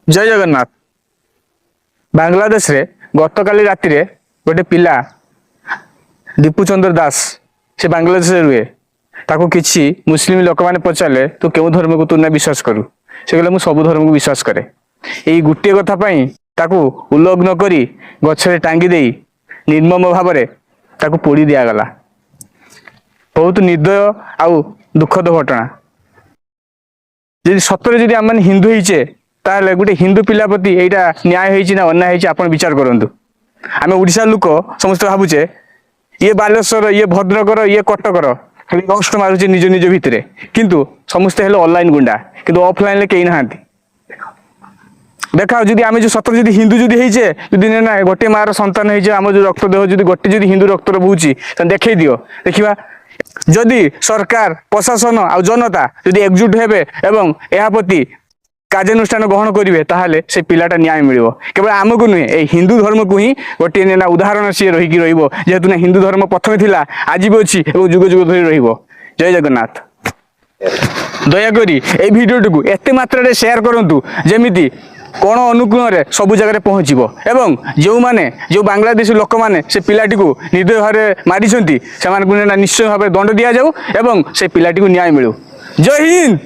जय जगन्नाथ। बांग्लादेश रे गतकाली राति रे गोटे पिला दीपू चंद्र दास से बांग्लादेश रे रुए ताको किछि मुस्लिम लोक माने पचारे तू केउ धर्म को तू ना विश्वास करू से कहले मु सब धर्म को विश्वास करे। एई गुटे कथा पई ताको उल्लंघन करी गछरे टांगी देई निर्मम भाव रे ताको पोड़ी दिया गला। बहुत निर्दय आउ दुखद घटना। जदि सतरे जदि आम हिंदू होइचे ताहले गोटे हिंदू पिला प्रति एटा न्याय होइछि ना अन्याय होइछि आपण विचार करंतु। आमे ओडिसा लोक समस्त भाबुचे ये बालेश्वर ये भद्रकर ये कटकर खाली कष्ट मारुचे निज निज भितरे किंतु समस्त हेलो ऑनलाइन गुंडा किंतु ऑफलाइन ले केही नाहांती। देखा जदि आमे जो सतर जदि हिंदू जदि होइचे जदि ना गोटे मार संतान होइचे आम जो रक्त देह जदि गोटे जदि हिंदू रक्त बहुची त देखै दियो देखिबा। जदि सरकार प्रशासन आ जनता जदि एकजुट हेबे एवं एहा प्रति कार्यानुष्ठान ग्रहण करेंगे ताहले से पिलाटा न्याय मिलिबो। केवल आमको नुहे ए हिंदू धर्म को ही गोटे ना उदाहरण सी रहीकि रहिबो जेहेतु ना हिंदू धर्म प्रथम थिला आज भी अछि एवं जुग जुग धरि रहिबो। जय जगन्नाथ। दयाकरी ए भिडियो को एते मात्रा रे शेयर करंतु जेमिति कोण अनुकूल रे सब जगह पहुँचबो एवं जो माने जो बांग्लादेशी लोक माने से पिलाटी को निर्दय भाव मारी से निश्चय भाव दंड दि जाऊ एवं से पिलाटी को न्याय मिलू। जय हिंद।